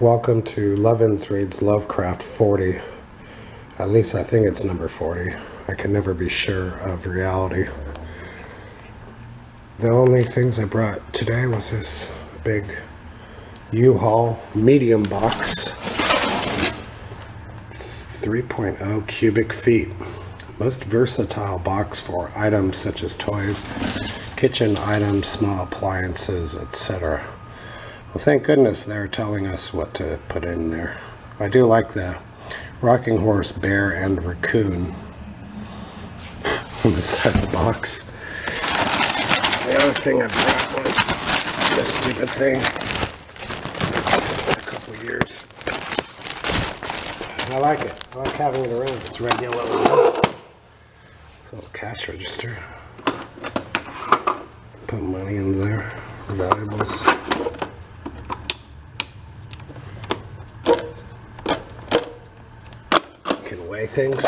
Welcome to Lovins Reads Lovecraft 40. At least I think it's number 40. I can never be sure of reality. The only things I brought today was this big U-Haul medium box. 3.0 cubic feet. Most versatile box for items such as toys, kitchen items, small appliances, etc. Well, thank goodness they're telling us what to put in there. I do like the rocking horse, bear, and raccoon on the side of the box. The other thing I brought was this stupid thing. A couple of years. I like it. I like having it around. It's red, yellow, and blue. It's a little cash register. Put money in there. Valuables. Can weigh things.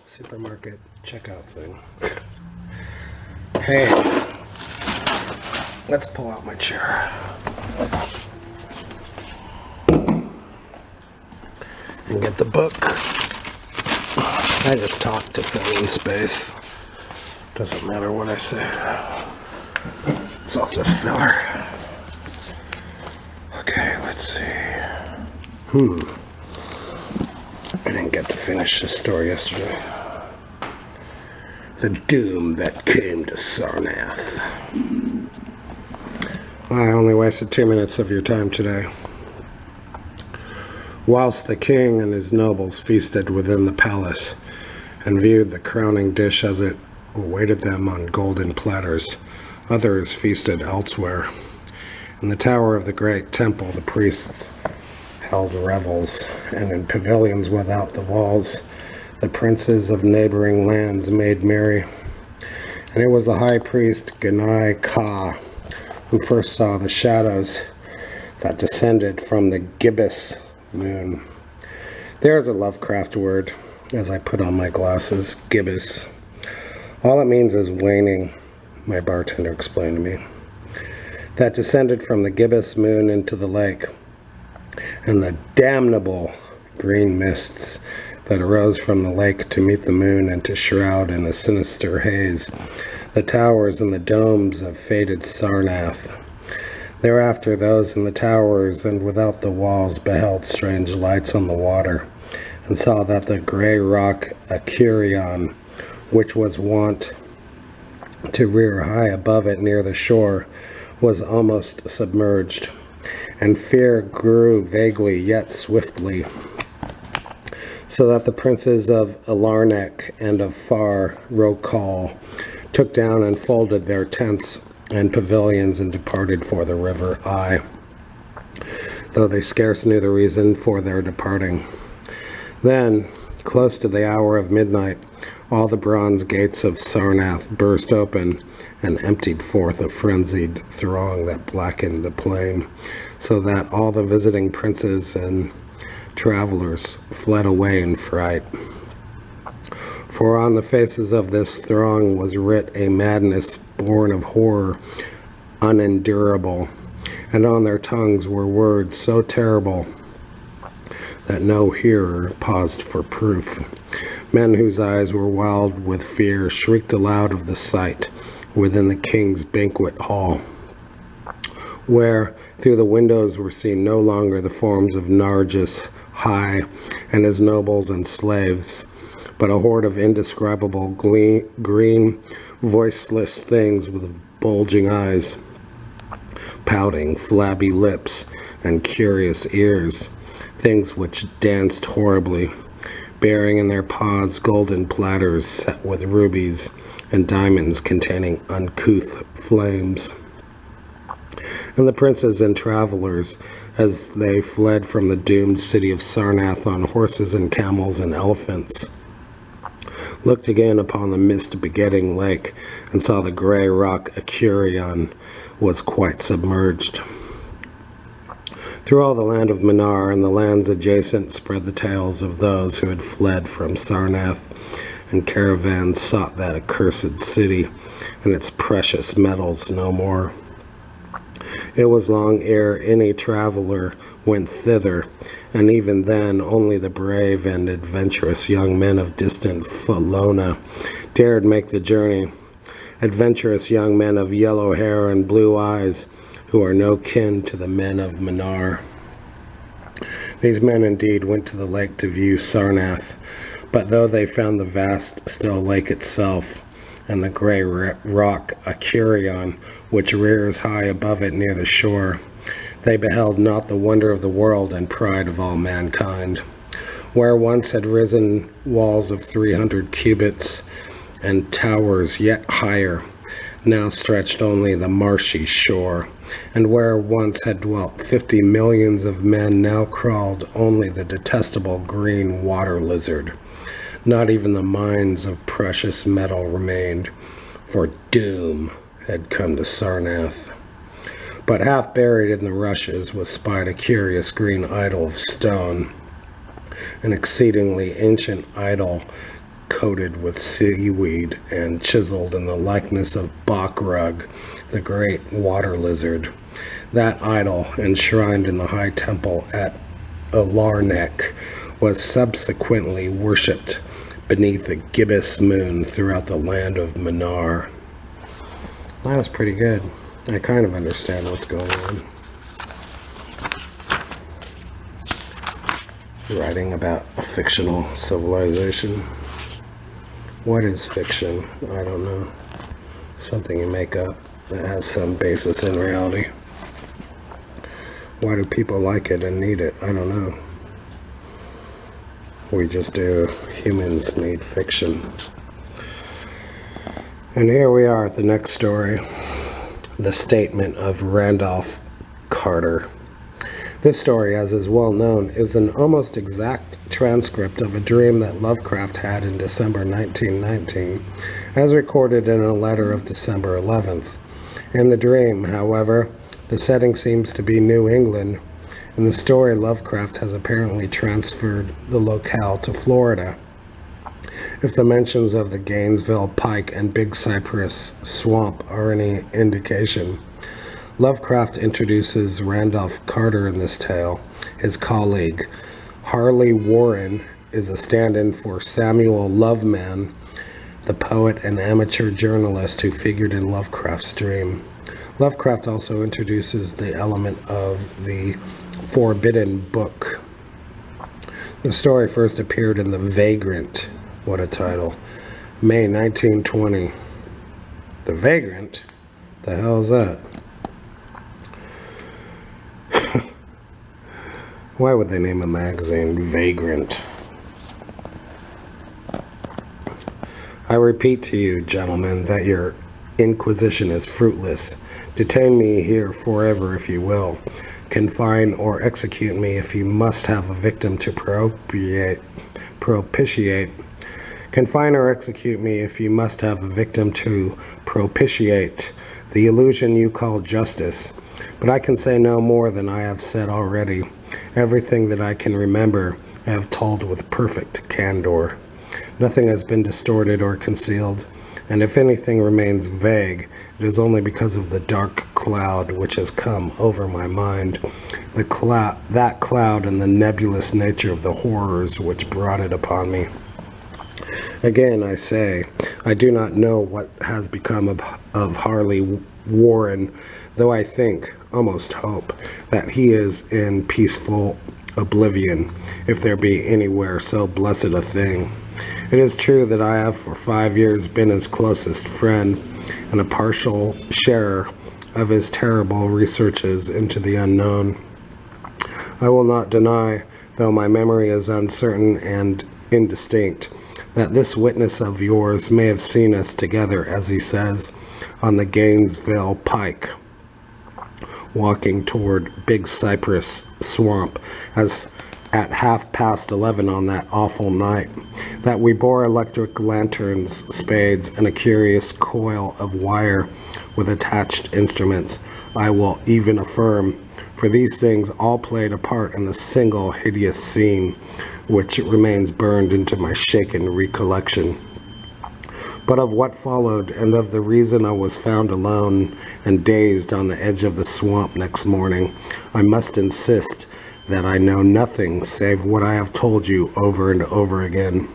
Supermarket checkout thing. Hey, let's pull out my chair and get the book. I just talk to fill in space. Doesn't matter what I say. It's all just filler. Okay, let's see. I didn't get to finish this story yesterday. The doom that came to Sarnath. I only wasted 2 minutes of your time today. Whilst the king and his nobles feasted within the palace and viewed the crowning dish as it awaited them on golden platters, others feasted elsewhere. In the tower of the great temple, the priests held revels, and in pavilions without the walls, the princes of neighboring lands made merry. And it was the high priest Genai Ka who first saw the shadows that descended from the gibbous moon. There's a Lovecraft word, as I put on my glasses, gibbous. All it means is waning, my bartender explained to me. That descended from the gibbous moon into the lake, and the damnable green mists that arose from the lake to meet the moon and to shroud in a sinister haze the towers and the domes of fated Sarnath. Thereafter those in the towers and without the walls beheld strange lights on the water, and saw that the grey rock Acurion, which was wont to rear high above it near the shore, was almost submerged, and fear grew vaguely yet swiftly, so that the princes of Alarnek and of Far Rokal took down and folded their tents and pavilions and departed for the river Ai, though they scarce knew the reason for their departing. Then, close to the hour of midnight, all the bronze gates of Sarnath burst open and emptied forth a frenzied throng that blackened the plain, so that all the visiting princes and travelers fled away in fright. For on the faces of this throng was writ a madness born of horror unendurable, and on their tongues were words so terrible that no hearer paused for proof. Men whose eyes were wild with fear shrieked aloud of the sight within the king's banquet hall, where through the windows were seen no longer the forms of Nargis High and his nobles and slaves, but a horde of indescribable green, voiceless things with bulging eyes, pouting, flabby lips, and curious ears, things which danced horribly, bearing in their pods golden platters set with rubies and diamonds containing uncouth flames. And the princes and travelers, as they fled from the doomed city of Sarnath on horses and camels and elephants, looked again upon the mist-begetting lake and saw the grey rock Acurion was quite submerged. Through all the land of Minar and the lands adjacent spread the tales of those who had fled from Sarnath, and caravans sought that accursed city and its precious metals no more. It was long ere any traveler went thither, and even then only the brave and adventurous young men of distant Falona dared make the journey. Adventurous young men of yellow hair and blue eyes, who are no kin to the men of Manar. These men indeed went to the lake to view Sarnath, but though they found the vast still lake itself, and the gray rock Acurion, which rears high above it near the shore, they beheld not the wonder of the world and pride of all mankind. Where once had risen walls of 300 cubits and towers yet higher, now stretched only the marshy shore, and where once had dwelt 50 millions of men, now crawled only the detestable green water lizard. Not even the mines of precious metal remained, for doom had come to Sarnath. But half buried in the rushes was spied a curious green idol of stone, an exceedingly ancient idol coated with seaweed and chiseled in the likeness of Bakrug, the great water lizard. That idol, enshrined in the high temple at Alarnek, was subsequently worshipped beneath the gibbous moon throughout the land of Manar. That was pretty good. I kind of understand what's going on. Writing about a fictional civilization. What is fiction? I don't know. Something you make up that has some basis in reality. Why do people like it and need it? I don't know. We just do. Humans need fiction. And here we are at the next story. The Statement of Randolph Carter. This story, as is well known, is an almost exact transcript of a dream that Lovecraft had in December 1919, as recorded in a letter of December 11th. In the dream, however, the setting seems to be New England. In the story, Lovecraft has apparently transferred the locale to Florida. If the mentions of the Gainesville Pike and Big Cypress Swamp are any indication, Lovecraft introduces Randolph Carter in this tale. His colleague, Harley Warren, is a stand-in for Samuel Loveman, the poet and amateur journalist who figured in Lovecraft's dream. Lovecraft also introduces the element of the Forbidden Book. The story first appeared in The Vagrant. What a title. May 1920. The Vagrant? The hell is that? Why would they name a magazine Vagrant? I repeat to you, gentlemen, that your inquisition is fruitless. Detain me here forever if you will. Confine or execute me if you must have a victim to propitiate. Confine or execute me if you must have a victim to propitiate the illusion you call justice. But I can say no more than I have said already. Everything that I can remember, I have told with perfect candor. Nothing has been distorted or concealed, and if anything remains vague, it is only because of the dark cloud which has come over my mind. That cloud and the nebulous nature of the horrors which brought it upon me. Again, I say, I do not know what has become of Harley Warren, though I think, almost hope, that he is in peaceful oblivion, if there be anywhere so blessed a thing. It is true that I have for 5 years been his closest friend, and a partial sharer of his terrible researches into the unknown. I will not deny, though my memory is uncertain and indistinct, that this witness of yours may have seen us together, as he says, on the Gainesville Pike, walking toward Big Cypress Swamp, as at 11:30 on that awful night, that we bore electric lanterns, spades, and a curious coil of wire with attached instruments. I will even affirm, for these things all played a part in the single hideous scene which remains burned into my shaken recollection. But of what followed, and of the reason I was found alone and dazed on the edge of the swamp next morning, I must insist that I know nothing save what I have told you over and over again.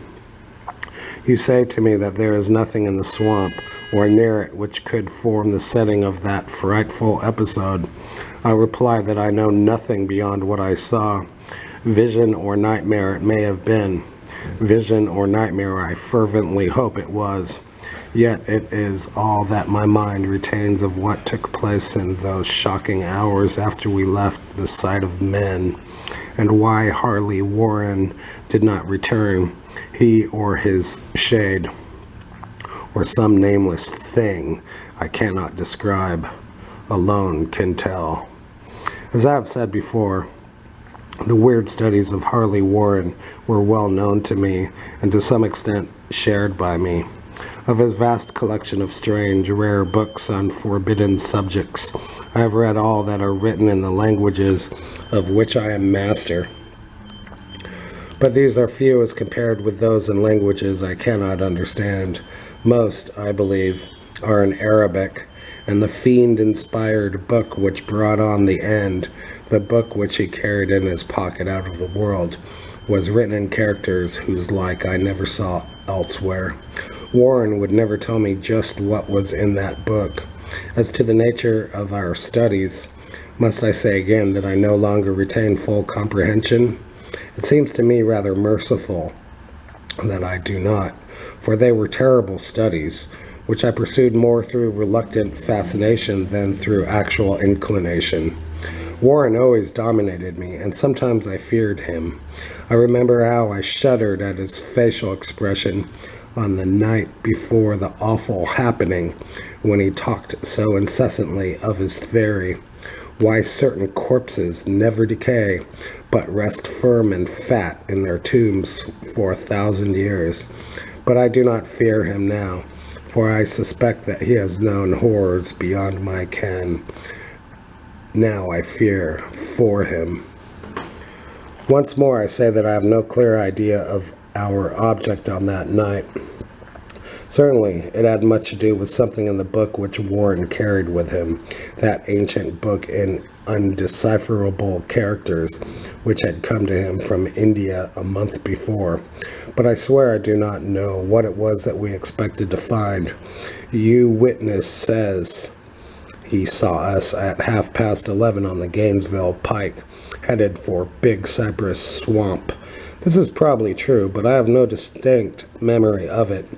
You say to me that there is nothing in the swamp or near it which could form the setting of that frightful episode. I reply that I know nothing beyond what I saw. Vision or nightmare it may have been. Vision or nightmare I fervently hope it was. Yet it is all that my mind retains of what took place in those shocking hours after we left the sight of men, and why Harley Warren did not return, he or his shade, or some nameless thing I cannot describe, alone can tell. As I have said before, the weird studies of Harley Warren were well known to me, and to some extent shared by me. Of his vast collection of strange, rare books on forbidden subjects, I have read all that are written in the languages of which I am master. But these are few as compared with those in languages I cannot understand. Most, I believe, are in Arabic, and the fiend-inspired book which brought on the end, the book which he carried in his pocket out of the world, was written in characters whose like I never saw elsewhere. Warren would never tell me just what was in that book. As to the nature of our studies, must I say again that I no longer retain full comprehension? It seems to me rather merciful that I do not, for they were terrible studies, which I pursued more through reluctant fascination than through actual inclination. Warren always dominated me, and sometimes I feared him. I remember how I shuddered at his facial expression on the night before the awful happening, when he talked so incessantly of his theory, why certain corpses never decay, but rest firm and fat in their tombs for 1,000 years. But I do not fear him now, for I suspect that he has known horrors beyond my ken. Now I fear for him. Once more I say that I have no clear idea of our object on that night. Certainly, it had much to do with something in the book which Warren carried with him, that ancient book in undecipherable characters which had come to him from India a month before. But I swear I do not know what it was that we expected to find. You witness says he saw us at 11:30 on the Gainesville Pike, headed for Big Cypress Swamp. This is probably true, but I have no distinct memory of it.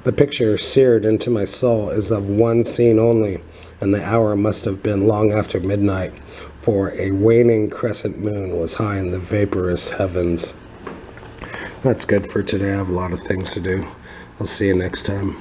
The picture seared into my soul is of one scene only, and the hour must have been long after midnight, for a waning crescent moon was high in the vaporous heavens. That's good for today. I have a lot of things to do. I'll see you next time.